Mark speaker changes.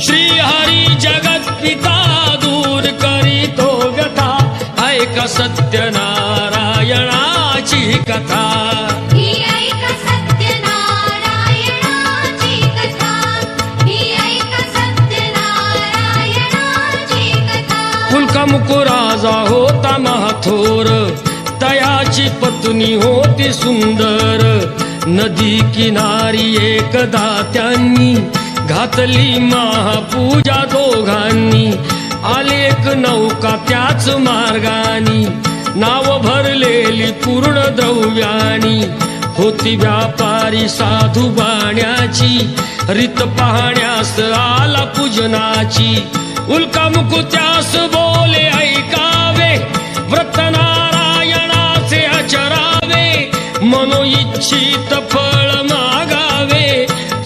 Speaker 1: श्रीहरी जगत्पिता दूर करीतो व्यथा ऐका सत्यनारायणाची कथा
Speaker 2: ही ऐका सत्यनारायणाची कथा ही ऐका सत्यनारायणाची कथा
Speaker 1: पुलकामुको राजा होता महाथोर तयाची पत्नी होती सुंदर नदी किनारी एकदा त्यांनी घातली महापूजा दोघांनी आले एक नौका त्याच मार्गानी नाव भरलेली पूर्ण द्रव्यानी होती व्यापारी साधू बाण्याची रीत पाहण्यास आला पूजनाची उल्कामुकू त्यास बोले ऐकावे व्रत नारायणाचे आचरावे मनोइच्छी